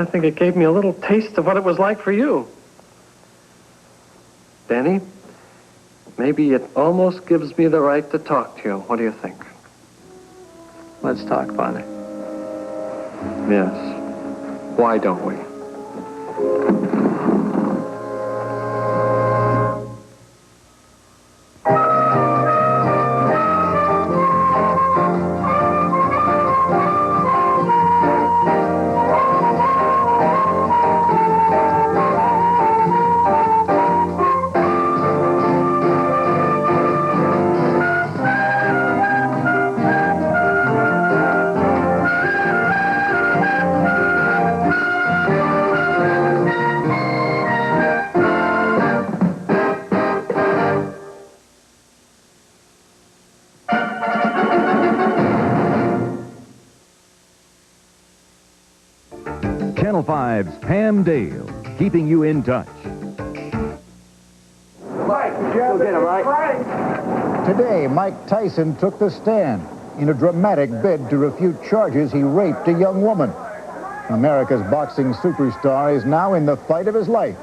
I think it gave me a little taste of what it was like for you. Danny, maybe it almost gives me the right to talk to you. What do you think? Let's talk, Father. Yes. Why don't we? Channel 5's Pam Dale, keeping you in touch. Mike, go get him, right? Today, Mike Tyson took the stand in a dramatic bid to refute charges he raped a young woman. America's boxing superstar is now in the fight of his life,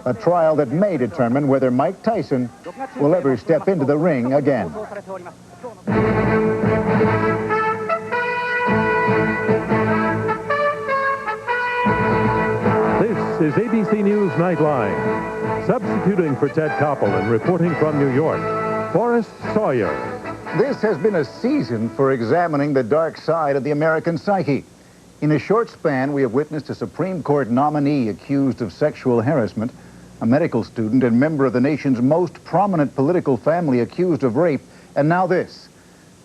a trial that may determine whether Mike Tyson will ever step into the ring again. This is ABC News Nightline. Substituting for Ted Koppel and reporting from New York, Forrest Sawyer. This has been a season for examining the dark side of the American psyche. In a short span, we have witnessed a Supreme Court nominee accused of sexual harassment, a medical student and member of the nation's most prominent political family accused of rape, and now this,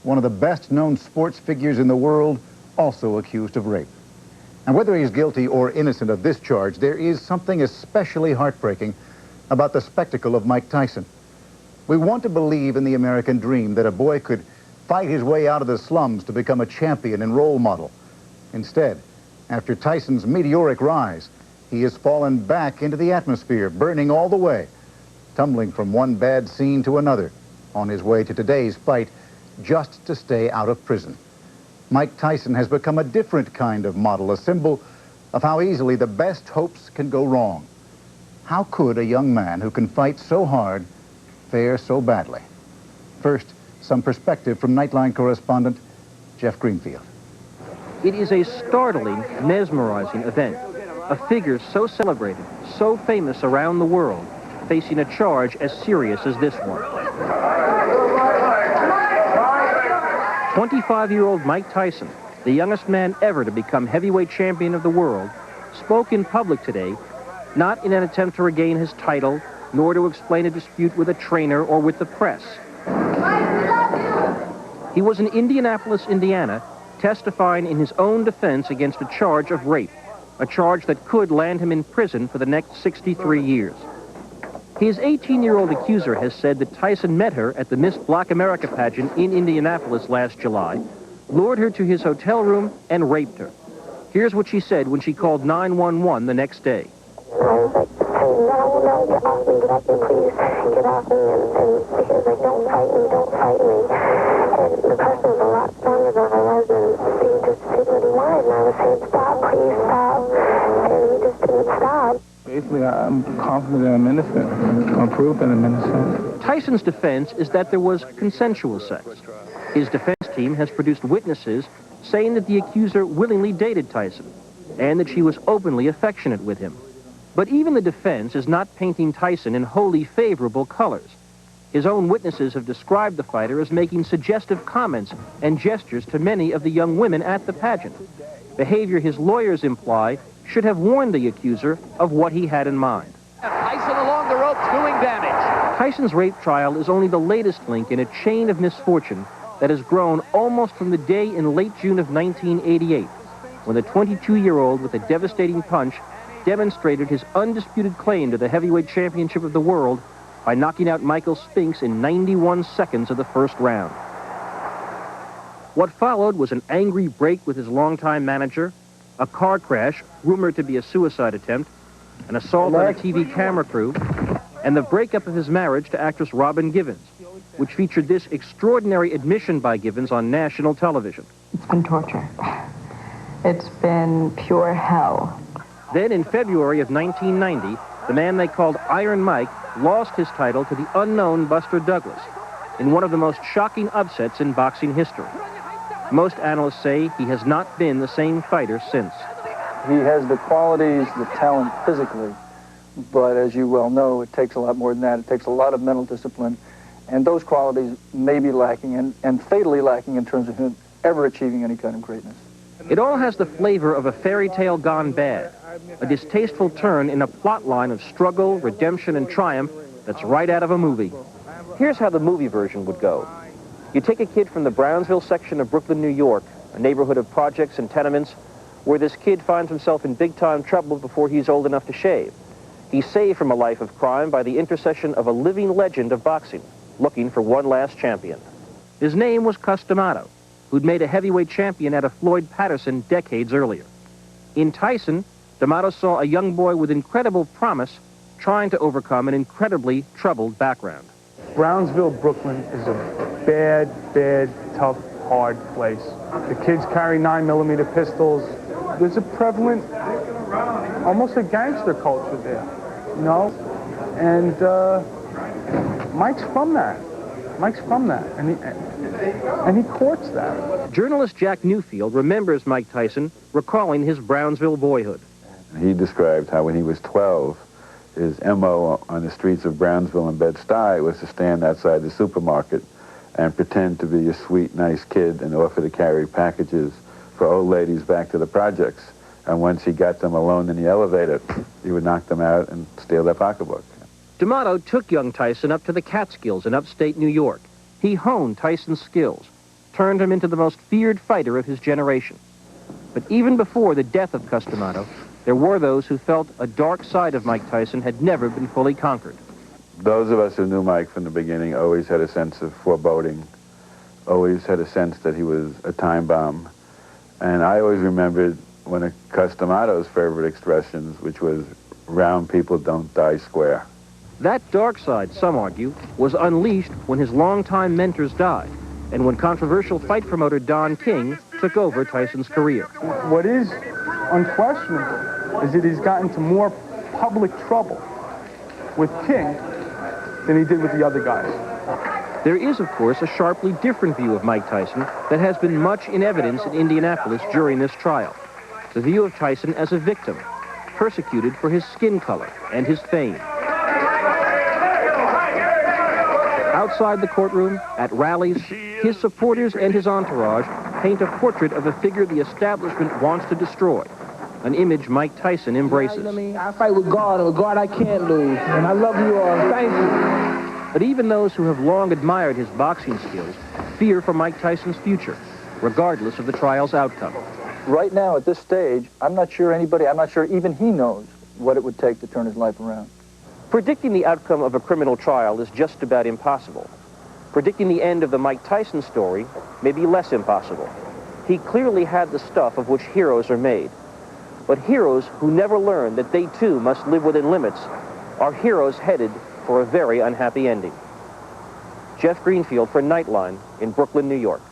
one of the best-known sports figures in the world, also accused of rape. And whether he's guilty or innocent of this charge, there is something especially heartbreaking about the spectacle of Mike Tyson. We want to believe in the American dream that a boy could fight his way out of the slums to become a champion and role model. Instead, after Tyson's meteoric rise, he has fallen back into the atmosphere, burning all the way, tumbling from one bad scene to another on his way to today's fight just to stay out of prison. Mike Tyson has become a different kind of model, a symbol of how easily the best hopes can go wrong. How could a young man who can fight so hard fare so badly? First, some perspective from Nightline correspondent Jeff Greenfield. It is a startling, mesmerizing event. A figure so celebrated, so famous around the world, facing a charge as serious as this one. 25-year-old Mike Tyson, the youngest man ever to become heavyweight champion of the world, spoke in public today, not in an attempt to regain his title, nor to explain a dispute with a trainer or with the press. He was in Indianapolis, Indiana, testifying in his own defense against a charge of rape, a charge that could land him in prison for the next 63 years. His 18-year-old accuser has said that Tyson met her at the Miss Black America pageant in Indianapolis last July, lured her to his hotel room, and raped her. Here's what she said when she called 911 the next day. I was like, no, get off me, please, get off me. And she was like, don't fight me. And the person was a lot stronger than I was, and he just did what he wanted. And I was saying, stop, please, stop. And he just didn't stop. Basically, I'm confident that I'm innocent. I'm proof that I'm innocent. Tyson's defense is that there was consensual sex. His defense team has produced witnesses saying that the accuser willingly dated Tyson and that she was openly affectionate with him. But even the defense is not painting Tyson in wholly favorable colors. His own witnesses have described the fighter as making suggestive comments and gestures to many of the young women at the pageant, behavior his lawyers imply should have warned the accuser of what he had in mind. Tyson along the ropes doing damage. Tyson's rape trial is only the latest link in a chain of misfortune that has grown almost from the day in late June of 1988, when the 22-year-old with a devastating punch demonstrated his undisputed claim to the heavyweight championship of the world by knocking out Michael Spinks in 91 seconds of the first round. What followed was an angry break with his longtime manager, a car crash rumored to be a suicide attempt, an assault on a TV camera crew, and the breakup of his marriage to actress Robin Givens, which featured this extraordinary admission by Givens on national television. It's been torture. It's been pure hell. Then in February of 1990, the man they called Iron Mike lost his title to the unknown Buster Douglas in one of the most shocking upsets in boxing history. Most analysts say he has not been the same fighter since. He has the qualities, the talent physically, but as you well know, it takes a lot more than that. It takes a lot of mental discipline, and those qualities may be lacking and fatally lacking in terms of him ever achieving any kind of greatness. It all has the flavor of a fairy tale gone bad, a distasteful turn in a plot line of struggle, redemption, and triumph that's right out of a movie. Here's how the movie version would go. You take a kid from the Brownsville section of Brooklyn, New York, a neighborhood of projects and tenements, where this kid finds himself in big-time trouble before he's old enough to shave. He's saved from a life of crime by the intercession of a living legend of boxing, looking for one last champion. His name was Cus D'Amato, who'd made a heavyweight champion out of Floyd Patterson decades earlier. In Tyson, D'Amato saw a young boy with incredible promise trying to overcome an incredibly troubled background. Brownsville, Brooklyn is a bad, tough, hard place. The kids carry 9mm pistols. There's a prevalent, almost a gangster culture there, you know? And Mike's from that. And he courts that. Journalist Jack Newfield remembers Mike Tyson, recalling his Brownsville boyhood. He described how when he was 12, his M.O. on the streets of Brownsville and Bed-Stuy was to stand outside the supermarket and pretend to be a sweet, nice kid and offer to carry packages for old ladies back to the projects. And once he got them alone in the elevator, he would knock them out and steal their pocketbook. D'Amato took young Tyson up to the Catskills in upstate New York. He honed Tyson's skills, turned him into the most feared fighter of his generation. But even before the death of Cus D'Amato, there were those who felt a dark side of Mike Tyson had never been fully conquered. Those of us who knew Mike from the beginning always had a sense of foreboding, always had a sense that he was a time bomb. And I always remembered one of Cus D'Amato's favorite expressions, which was, "Round people don't die square." That dark side, some argue, was unleashed when his longtime mentors died and when controversial fight promoter Don King took over Tyson's career. What is unquestionable is that he's gotten into more public trouble with King than he did with the other guys. There is, of course, a sharply different view of Mike Tyson that has been much in evidence in Indianapolis during this trial. The view of Tyson as a victim, persecuted for his skin color and his fame. Outside the courtroom, at rallies, his supporters and his entourage paint a portrait of a figure the establishment wants to destroy, an image Mike Tyson embraces. I fight with God, and with God I can't lose, and I love you all. Thank you. But even those who have long admired his boxing skills fear for Mike Tyson's future, regardless of the trial's outcome. Right now, at this stage, I'm not sure even he knows what it would take to turn his life around. Predicting the outcome of a criminal trial is just about impossible. Predicting the end of the Mike Tyson story may be less impossible. He clearly had the stuff of which heroes are made. But heroes who never learn that they too must live within limits are heroes headed for a very unhappy ending. Jeff Greenfield for Nightline in Brooklyn, New York.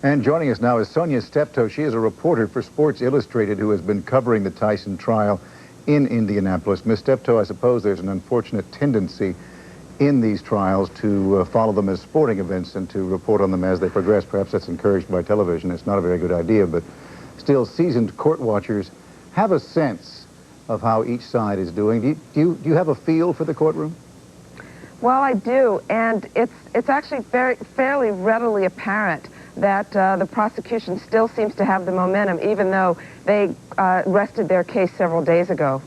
And joining us now is Sonja Steptoe. She is a reporter for Sports Illustrated who has been covering the Tyson trial in Indianapolis. Ms. Steptoe, I suppose there's an unfortunate tendency in these trials to follow them as sporting events and to report on them as they progress. Perhaps that's encouraged by television. It's not a very good idea, but still seasoned court watchers have a sense of how each side is doing. Do you have a feel for the courtroom? Well, I do, and it's actually fairly readily apparent that the prosecution still seems to have the momentum, even though they rested their case several days ago.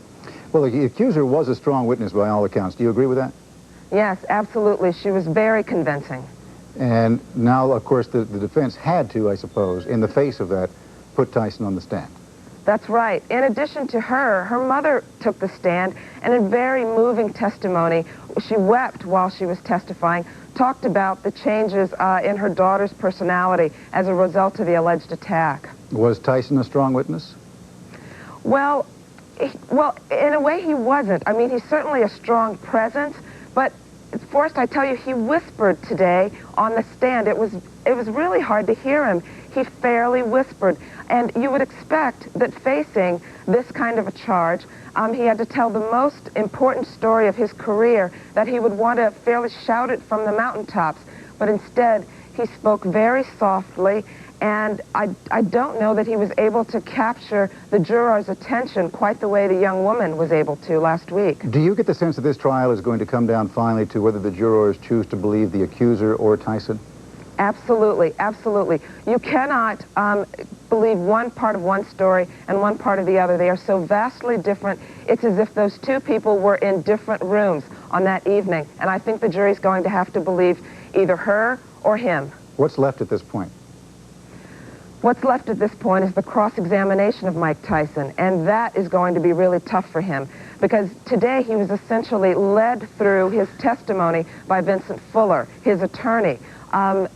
Well, the accuser was a strong witness by all accounts. Do you agree with that? Yes, absolutely. She was very convincing. And now, of course, the defense had to, I suppose, in the face of that, put Tyson on the stand. That's right. In addition to her, her mother took the stand, and in very moving testimony, she wept while she was testifying, talked about the changes in her daughter's personality as a result of the alleged attack. Was Tyson a strong witness? Well, in a way he wasn't. I mean, he's certainly a strong presence, but Forrest, I tell you, he whispered today on the stand. It was really hard to hear him. he fairly whispered. And you would expect that facing this kind of a charge, he had to tell the most important story of his career, that he would want to fairly shout it from the mountaintops. But instead, he spoke very softly, and I don't know that he was able to capture the jurors' attention quite the way the young woman was able to last week. Do you get the sense that this trial is going to come down finally to whether the jurors choose to believe the accuser or Tyson? Absolutely, absolutely. You cannot believe one part of one story and one part of the other. They are so vastly different. It's as if those two people were in different rooms on that evening. And I think the jury's going to have to believe either her or him. What's left at this point? What's left at this point is the cross-examination of Mike Tyson, and that is going to be really tough for him, because today he was essentially led through his testimony by Vincent Fuller, his attorney.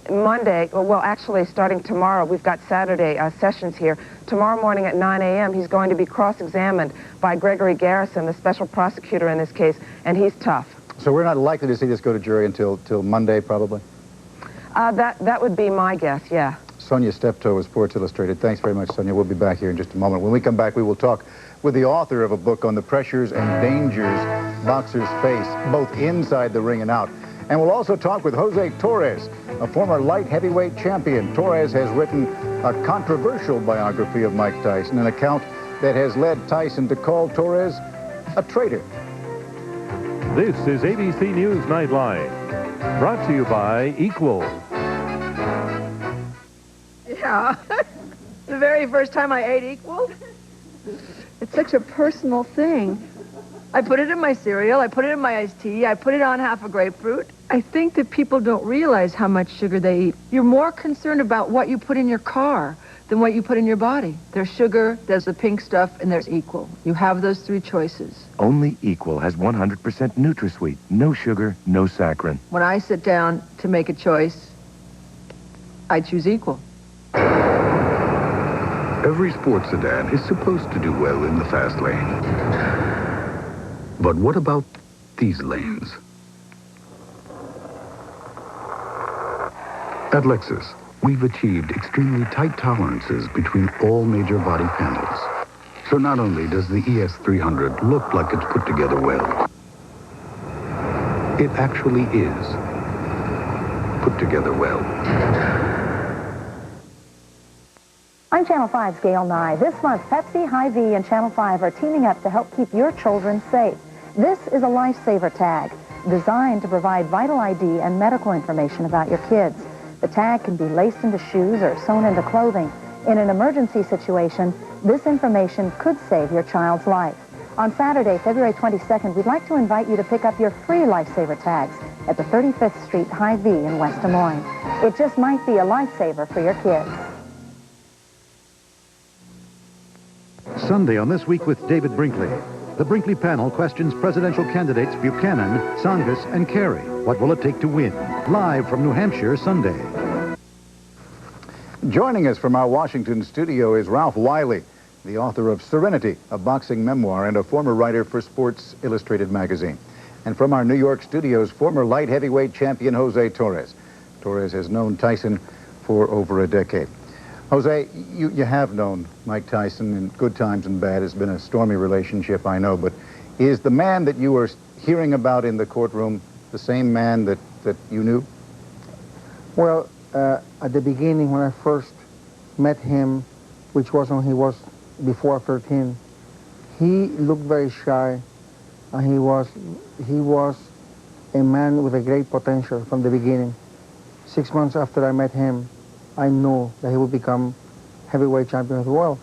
Monday, well, actually starting tomorrow, we've got Saturday sessions here. Tomorrow morning at 9 a.m., he's going to be cross-examined by Gregory Garrison, the special prosecutor in this case, and he's tough. So we're not likely to see this go to jury until Monday, probably? That would be my guess, yeah. Sonja Steptoe of Sports Illustrated. Thanks very much, Sonja. We'll be back here in just a moment. When we come back, we will talk with the author of a book on the pressures and dangers boxers face, both inside the ring and out. And we'll also talk with Jose Torres, a former light heavyweight champion. Torres has written a controversial biography of Mike Tyson, an account that has led Tyson to call Torres a traitor. This is ABC News Nightline, brought to you by Equal. Yeah, the very first time I ate Equal. It's such a personal thing. I put it in my cereal, I put it in my iced tea, I put it on half a grapefruit. I think that people don't realize how much sugar they eat. You're more concerned about what you put in your car than what you put in your body. There's sugar, there's the pink stuff, and there's Equal. You have those three choices. Only Equal has 100% NutraSweet. No sugar, no saccharin. When I sit down to make a choice, I choose Equal. Every sports sedan is supposed to do well in the fast lane. But what about these lanes? At Lexus, we've achieved extremely tight tolerances between all major body panels. So not only does the ES300 look like it's put together well, it actually is put together well. I'm Channel 5's Gail Nye. This month, Pepsi, Hy-Vee, and Channel 5 are teaming up to help keep your children safe. This is a lifesaver tag designed to provide vital ID and medical information about your kids. The tag can be laced into shoes or sewn into clothing. In an emergency situation, this information could save your child's life. On Saturday, February 22nd, we'd like to invite you to pick up your free lifesaver tags at the 35th Street Hy-Vee in West Des Moines. It just might be a lifesaver for your kids. Sunday on This Week with David Brinkley. The Brinkley panel questions presidential candidates Buchanan, Tsongas, and Kerry. What will it take to win? Live from New Hampshire, Sunday. Joining us from our Washington studio is Ralph Wiley, the author of Serenity, a boxing memoir, and a former writer for Sports Illustrated magazine. And from our New York studios, former light heavyweight champion Jose Torres. Torres has known Tyson for over a decade. Jose, you have known Mike Tyson in good times and bad. It's been a stormy relationship, I know, but is the man that you were hearing about in the courtroom the same man that you knew? Well, at the beginning, when I first met him, which was when he was before 13, he looked very shy, and he was a man with a great potential from the beginning. 6 months after I met him, I knew that he would become heavyweight champion of the world.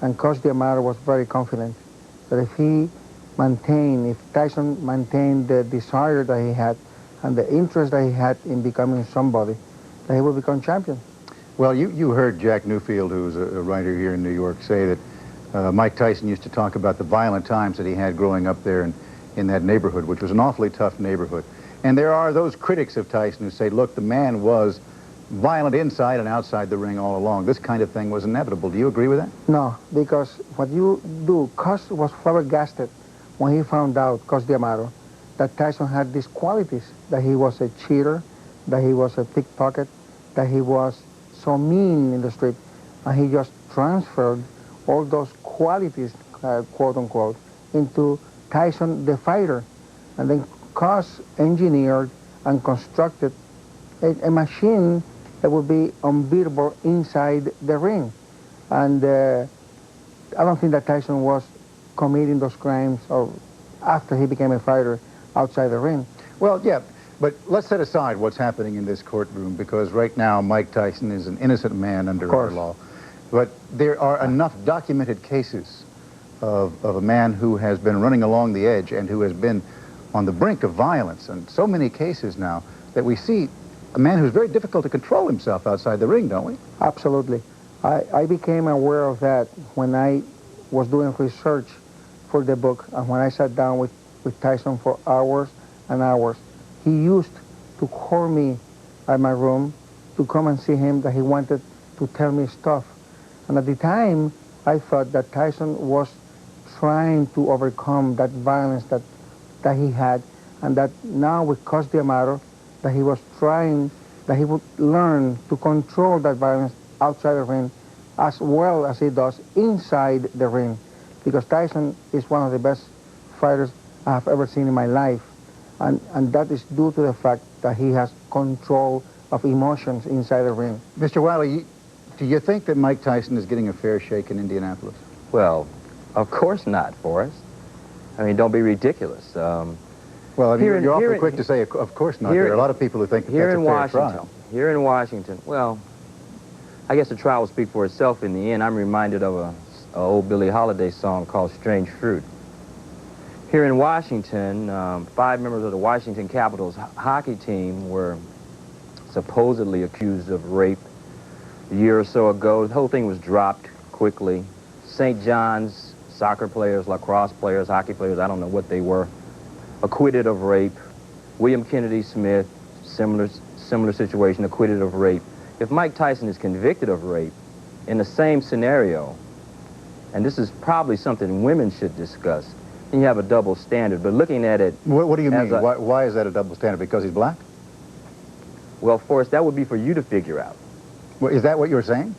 And Coach D'Amato was very confident that if Tyson maintained the desire that he had and the interest that he had in becoming somebody, that he would become champion. Well, you heard Jack Newfield, who's a writer here in New York, say that Mike Tyson used to talk about the violent times that he had growing up there in that neighborhood, which was an awfully tough neighborhood. And there are those critics of Tyson who say, look, the man was violent inside and outside the ring all along. This kind of thing was inevitable. Do you agree with that? No, because what you do, Coach was flabbergasted when he found out, Coach D'Amato, that Tyson had these qualities, that he was a cheater, that he was a pickpocket, that he was so mean in the street, and he just transferred all those qualities, quote unquote, into Tyson the fighter, and then engineered and constructed a machine that would be unbeatable inside the ring. And I don't think that Tyson was committing those crimes or after he became a fighter outside the ring. Well, yeah, but let's set aside what's happening in this courtroom, because right now Mike Tyson is an innocent man under our law. But there are enough documented cases of a man who has been running along the edge and who has been on the brink of violence, and so many cases now that we see a man who's very difficult to control himself outside the ring, don't we? Absolutely. I became aware of that when I was doing research for the book, and when I sat down with Tyson for hours and hours. He used to call me at my room to come and see him, that he wanted to tell me stuff. And at the time, I thought that Tyson was trying to overcome that violence that he had, and that now with Cus D'Amato, that he was trying, that he would learn to control that violence outside the ring as well as he does inside the ring. Because Tyson is one of the best fighters I have ever seen in my life. And that is due to the fact that he has control of emotions inside the ring. Mr. Wiley, do you think that Mike Tyson is getting a fair shake in Indianapolis? Well, of course not, Forrest. I mean, don't be ridiculous. Well, I mean, you're awfully quick to say, of course not. There are a lot of people who think that that's a fair trial. Here in Washington, well, I guess the trial will speak for itself in the end. I'm reminded of a old Billie Holiday song called Strange Fruit. Here in Washington, 5 members of the Washington Capitals hockey team were supposedly accused of rape a year or so ago. The whole thing was dropped quickly. St. John's soccer players, lacrosse players, hockey players, I don't know what they were, acquitted of rape. William Kennedy Smith, similar situation, acquitted of rape. If Mike Tyson is convicted of rape in the same scenario, and this is probably something women should discuss, then you have a double standard. But looking at it... What do you mean? Why is that a double standard? Because he's black? Well, Forrest, that would be for you to figure out. Well, is that what you're saying?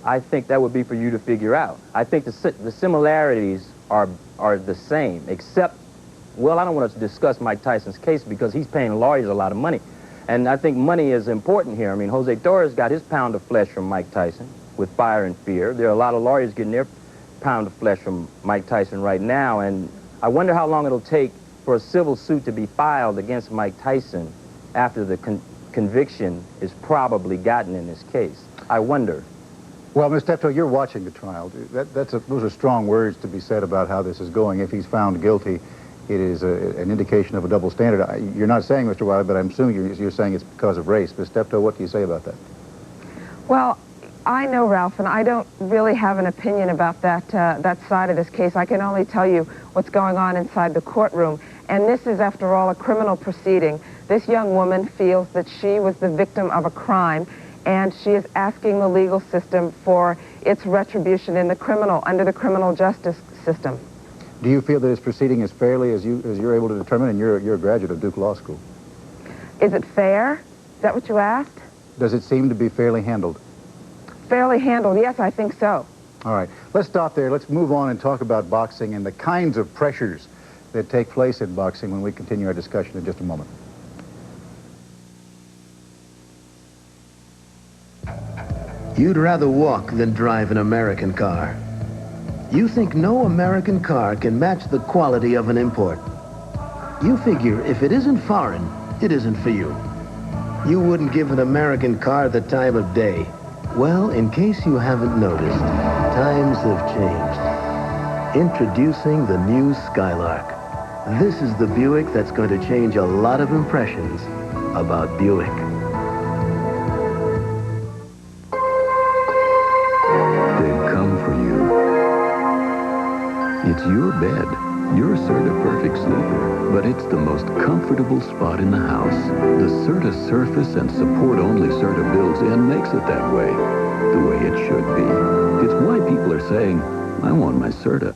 I think that would be for you to figure out. I think the similarities are the same, except, well, I don't want to discuss Mike Tyson's case because he's paying lawyers a lot of money. And I think money is important here. I mean, Jose Torres got his pound of flesh from Mike Tyson with Fire and Fear. There are a lot of lawyers getting their pound of flesh from Mike Tyson right now, and I wonder how long it'll take for a civil suit to be filed against Mike Tyson after the conviction is probably gotten in this case. I wonder. Well, Ms. Steptoe, you're watching the trial. Those are strong words to be said about how this is going. If he's found guilty, it is an indication of a double standard. You're not saying, Mr. Wiley, but I'm assuming you're saying it's because of race. Ms. Steptoe, what do you say about that? Well, I know Ralph, and I don't really have an opinion about that side of this case. I can only tell you what's going on inside the courtroom. And this is, after all, a criminal proceeding. This young woman feels that she was the victim of a crime, and she is asking the legal system for its retribution in under the criminal justice system. Do you feel that it's proceeding as fairly as you're able to determine, and you're a graduate of Duke Law School? Is it fair? Is that what you asked? Does it seem to be fairly handled? Fairly handled, yes, I think so. All right, let's stop there. Let's move on and talk about boxing and the kinds of pressures that take place in boxing when we continue our discussion in just a moment. You'd rather walk than drive an American car. You think no American car can match the quality of an import. You figure if it isn't foreign, it isn't for you. You wouldn't give an American car the time of day. Well, in case you haven't noticed, times have changed. Introducing the new Skylark. This is the Buick that's going to change a lot of impressions about Buick. They've come for you. It's your bed. You're Serta Perfect Sleeper, but it's the most comfortable spot in the house. The Serta surface and support-only Serta builds in makes it that way, the way it should be. It's why people are saying, I want my Serta.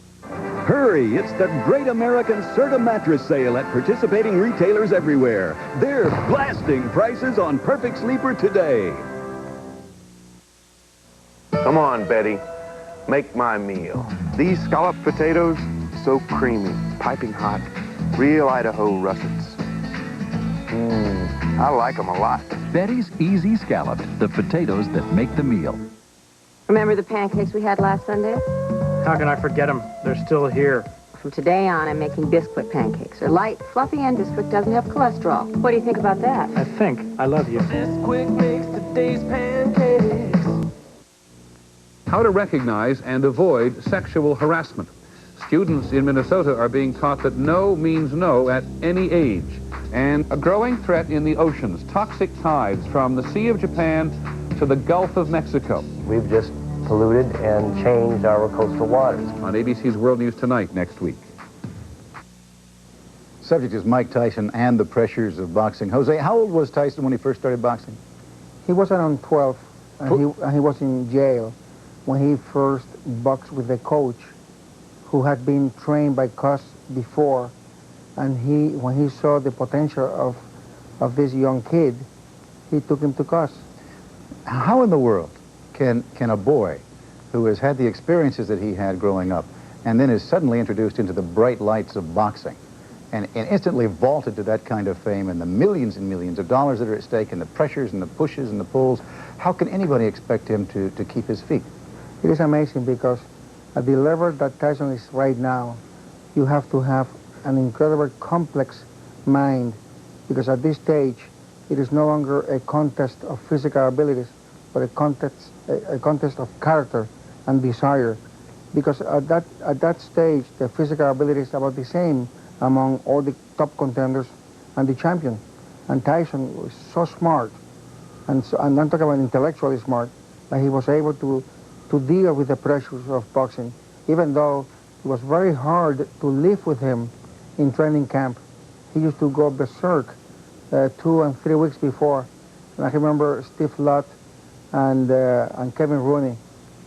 Hurry, it's the Great American Serta Mattress Sale at participating retailers everywhere. They're blasting prices on Perfect Sleeper today. Come on, Betty. Make my meal. These scalloped potatoes, so creamy, piping hot, real Idaho russets. I like them a lot. Betty's Easy Scalloped, the potatoes that make the meal. Remember the pancakes we had last Sunday? How can I forget them? They're still here. From today on, I'm making Bisquick pancakes. They're light, fluffy, and Bisquick doesn't have cholesterol. What do you think about that? I think. I love you. Bisquick makes today's pancakes. How to recognize and avoid sexual harassment. Students in Minnesota are being taught that no means no at any age. And a growing threat in the oceans, toxic tides from the Sea of Japan to the Gulf of Mexico. We've just polluted and changed our coastal waters. On ABC's World News Tonight next week. Subject is Mike Tyson and the pressures of boxing. Jose, how old was Tyson when he first started boxing? He was around 12, and he was in jail when he first boxed with a coach who had been trained by Cus before. And when he saw the potential of this young kid, he took him to Cus. How in the world can a boy who has had the experiences that he had growing up and then is suddenly introduced into the bright lights of boxing and instantly vaulted to that kind of fame and the millions and millions of dollars that are at stake and the pressures and the pushes and the pulls, how can anybody expect him to keep his feet? It is amazing because at the level that Tyson is right now, you have to have an incredibly complex mind, because at this stage it is no longer a contest of physical abilities, but a contest of character and desire. Because at that stage the physical ability is about the same among all the top contenders and the champion. And Tyson was so smart, and I'm talking about intellectually smart, that he was able to deal with the pressures of boxing, even though it was very hard to live with him in training camp. He used to go berserk 2 and 3 weeks before. And I remember Steve Lott and Kevin Rooney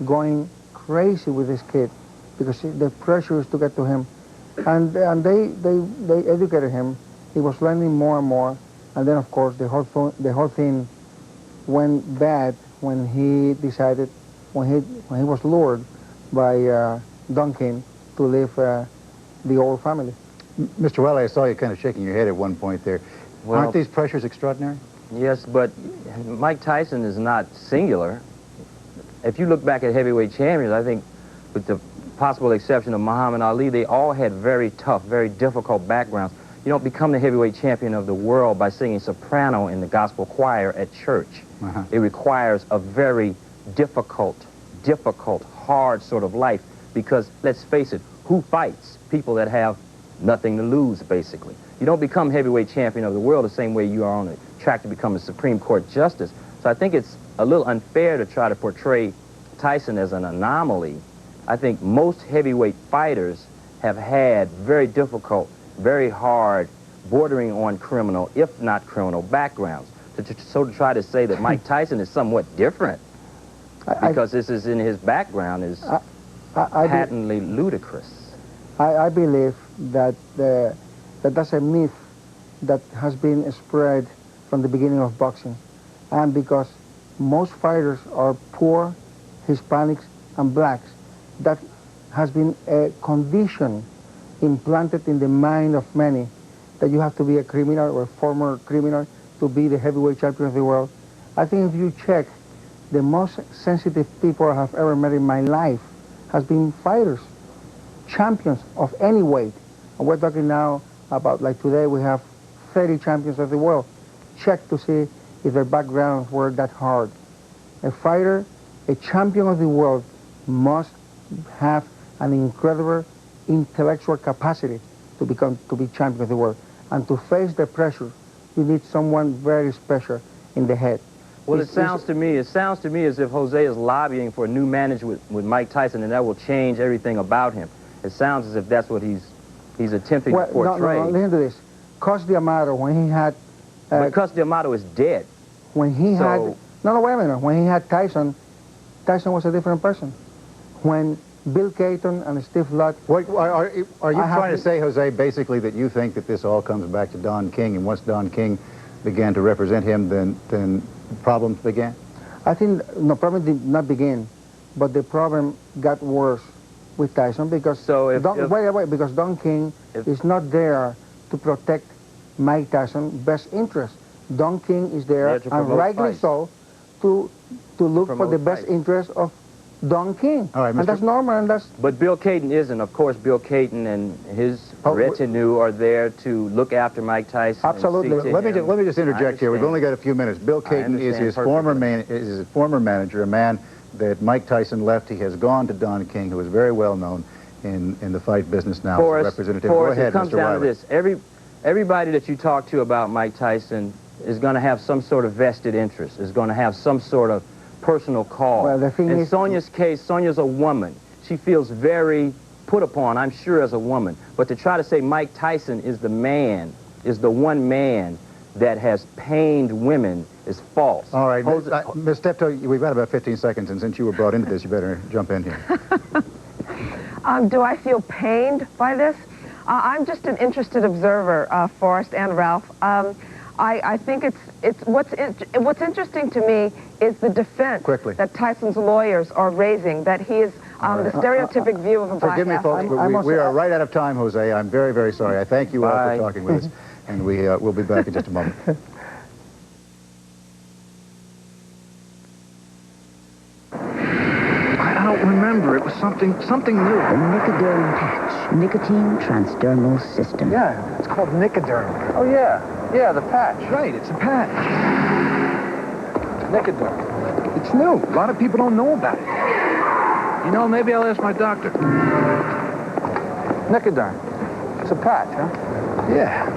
going crazy with this kid because the pressure used to get to him. And they educated him. He was learning more and more. And then, of course, the whole thing went bad when he decided, when he was lured by Duncan to leave the old family. Mr. Wiley, I saw you kind of shaking your head at one point there. Well, aren't these pressures extraordinary? Yes, but Mike Tyson is not singular. If you look back at heavyweight champions, I think with the possible exception of Muhammad Ali, they all had very tough, very difficult backgrounds. You don't become the heavyweight champion of the world by singing soprano in the gospel choir at church. It requires a very difficult, hard sort of life because, let's face it, who fights? People that have nothing to lose, basically. You don't become heavyweight champion of the world the same way you are on a track to become a Supreme Court justice. So I think it's a little unfair to try to portray Tyson as an anomaly. I think most heavyweight fighters have had very difficult, very hard, bordering on criminal, if not criminal, backgrounds. So to try to say that Mike Tyson is somewhat different because this is in his background is patently ludicrous. I believe that that's a myth that has been spread from the beginning of boxing. And because most fighters are poor, Hispanics, and blacks, that has been a condition implanted in the mind of many that you have to be a criminal or a former criminal to be the heavyweight champion of the world. I think if you check, the most sensitive people I have ever met in my life has been fighters, champions of any weight. And we're talking now about, like today, we have 30 champions of the world. Check to see if their backgrounds were that hard. A fighter, a champion of the world, must have an incredible intellectual capacity to be champion of the world. And to face the pressure, you need someone very special in the head. Well, it sounds to me as if Jose is lobbying for a new manager with Mike Tyson, and that will change everything about him. It sounds as if that's what he's attempting to portray. No, listen to this. Cus D'Amato, when he had... but Cus D'Amato is dead. When he had... No, wait a minute. When he had Tyson, Tyson was a different person. When Bill Caton and Steve Lott... Are you trying to say, Jose, basically that you think that this all comes back to Don King, and once Don King began to represent him, then problems began? I think no, problem did not begin. but the problem got worse with Tyson because because Don King is not there to protect Mike Tyson's best interest. Don King is there, and rightly so, to look for the best interest of Don King. All right, and that's normal, and that's... But Bill Caton isn't. Of course, Bill Caton and his retinue are there to look after Mike Tyson. Absolutely. Let me just interject here. We've only got a few minutes. Bill Caton is his former manager, a man that Mike Tyson left. He has gone to Don King, who is very well known in the fight business now. Representative, go ahead, it comes Mr. down Wiley. to this. Everybody that you talk to about Mike Tyson is going to have some sort of vested interest, is going to have some sort of personal call. Well, the thing in is, Sonja's case, Sonja's a woman. She feels very put upon, I'm sure, as a woman. But to try to say Mike Tyson is the man, is the one man that has pained women is false. All right, Ms. Steptoe, we've got about 15 seconds, and since you were brought into this, you better jump in here. Do I feel pained by this? I'm just an interested observer, Forrest and Ralph. I think what's interesting to me is the defense that Tyson's lawyers are raising, that he is the stereotypic view of a black athlete. Forgive me, folks, we are right out of time, Jose. I'm very, very sorry. I thank you all for talking with us, and we'll be back in just a moment. I don't remember. It was something new. The Nicoderm patch. Nicotine transdermal system. Yeah, it's called Nicoderm. Oh, yeah. Yeah, the patch. Right, it's a patch. Nicoderm. It's new. A lot of people don't know about it. You know, maybe I'll ask my doctor. Nicoderm. It's a patch, huh? Yeah,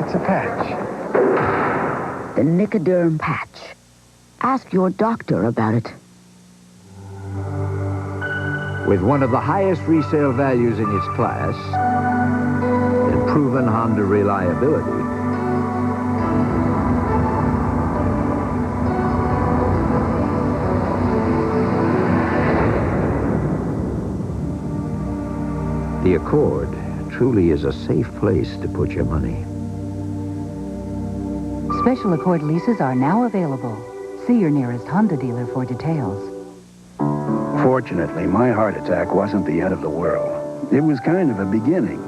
it's a patch. The Nicoderm patch. Ask your doctor about it. With one of the highest resale values in its class and proven Honda reliability, the Accord truly is a safe place to put your money. Special Accord leases are now available. See your nearest Honda dealer for details. Fortunately, my heart attack wasn't the end of the world. It was kind of a beginning.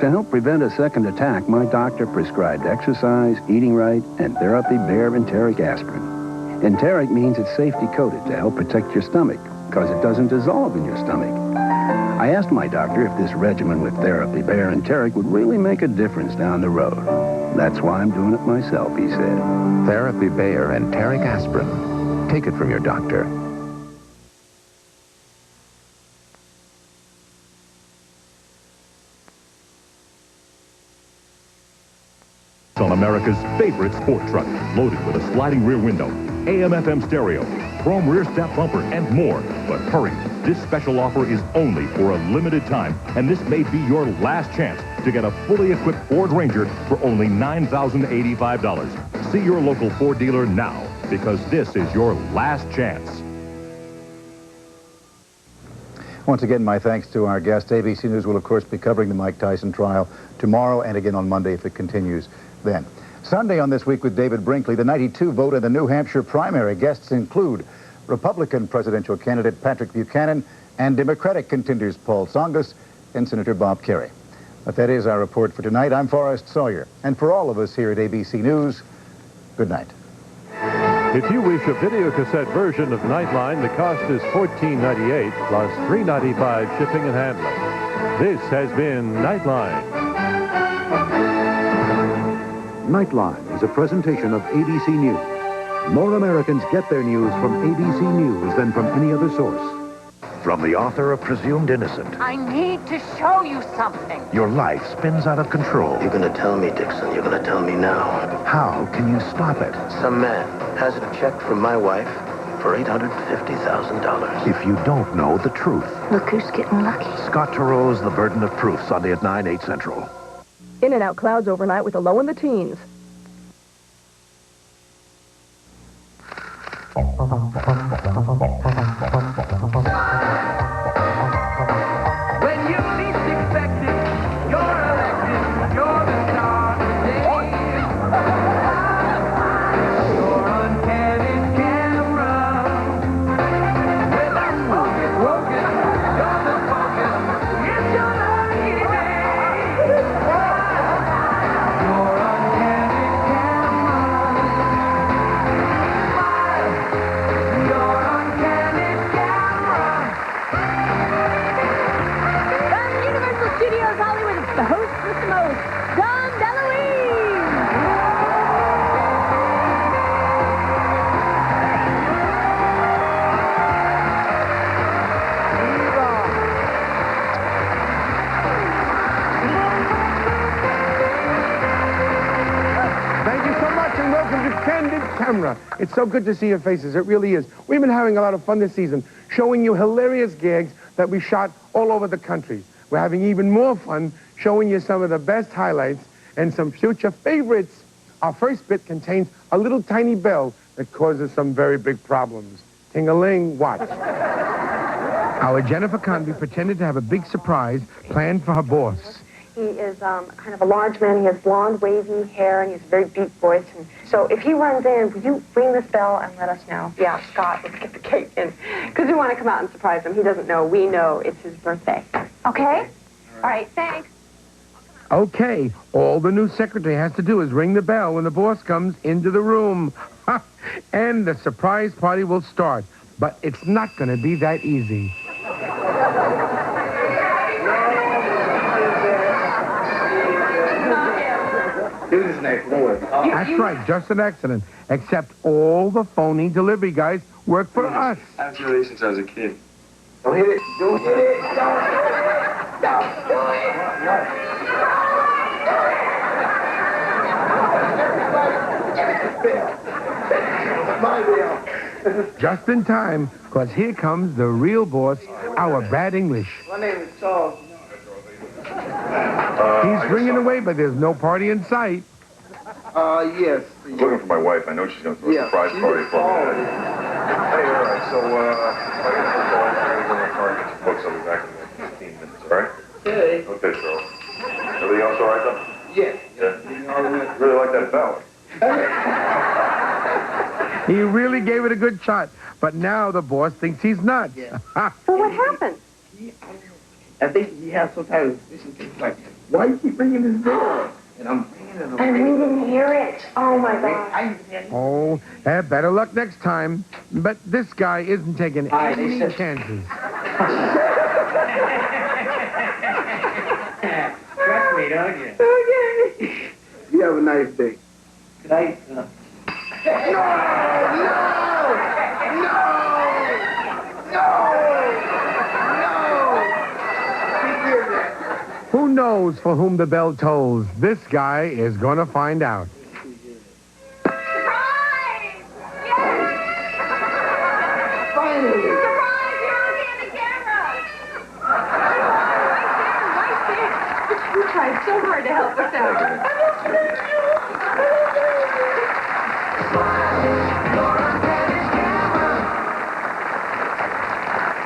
To help prevent a second attack, my doctor prescribed exercise, eating right, and Therapy Bear Enteric aspirin. Enteric means it's safety-coated to help protect your stomach, because it doesn't dissolve in your stomach. I asked my doctor if this regimen with Therapy Bear Enteric would really make a difference down the road. That's why I'm doing it myself, he said. Therapy Bear Enteric aspirin. Take it from your doctor. On America's favorite sport truck, loaded with a sliding rear window, AM/FM stereo, chrome rear step bumper, and more. But hurry, this special offer is only for a limited time, and this may be your last chance to get a fully equipped Ford Ranger for only $9,085. See your local Ford dealer now, because this is your last chance. Once again, my thanks to our guests. ABC News will, of course, be covering the Mike Tyson trial tomorrow and again on Monday if it continues then. Sunday on This Week with David Brinkley, the 92 vote in the New Hampshire primary. Guests include Republican presidential candidate Patrick Buchanan and Democratic contenders Paul Tsongas and Senator Bob Kerrey. But that is our report for tonight. I'm Forrest Sawyer. And for all of us here at ABC News, good night. If you wish a videocassette version of Nightline, the cost is $14.98 plus $3.95 shipping and handling. This has been Nightline. Nightline is a presentation of ABC News. More Americans get their news from ABC News than from any other source. From the author of Presumed Innocent, I need to show you something. your life spins out of control. You're gonna tell me, Dixon. You're gonna tell me now. How can you stop it? Some man has a check from my wife for $850,000. If you don't know the truth. Look who's getting lucky. Scott Turo's The Burden of Proof, Sunday at 9, 8 Central. In and out clouds overnight with a low in the teens. When you least expect it, you're elected, you're the star today. Your uncanny camera with a Hollywood, it's the host with the most, Don DeLuise. Thank you so much, and welcome to Candid Camera. It's so good to see your faces. It really is. We've been having a lot of fun this season, showing you hilarious gags that we shot all over the country. We're having even more fun showing you some of the best highlights and some future favorites. Our first bit contains a little tiny bell that causes some very big problems. Ting-a-ling, watch. Our Jennifer Convey pretended to have a big surprise planned for her boss. He is kind of a large man. He has blonde, wavy hair, and he has a very deep voice. And so if he runs in, will you ring this bell and let us know? Yeah, Scott, let's get the cake in. Because we want to come out and surprise him. He doesn't know. We know it's his birthday. Okay? All right, thanks. Okay, all the new secretary has to do is ring the bell when the boss comes into the room. And the surprise party will start. But it's not going to be that easy. Do this next, don't worry. That's right, just an accident. Except all the phony delivery guys work for us. I've been doing since I was a kid. Don't hit it. Don't hit it. Don't do it. Just in time, because here comes the real boss, our bad English. My name is Charles. He's ringing away, but there's no party in sight. Yes. I'm looking for my wife. I know she's going to throw a surprise party for me. Hey, all right, so, I got to go in my car and get some books. I'll be back in like 15 minutes, all right? Okay. Okay, Charles. Everything else all right, though? Yeah. Really like that bell. He really gave it a good shot, but now the boss thinks he's nuts. Well, what happened? I think he has some kind of suspicion. Like, why you keep ringing this bell? And I'm ringing it. And we didn't hear it. Oh, my God. Oh, better luck next time. But this guy isn't taking any chances. Trust me, don't you? Okay. You have a nice day. Good night. No! Who knows for whom the bell tolls? This guy is going to find out. Surprise! Finally! Surprise! You're on Candid Camera! Nice there. You tried so hard to help us out.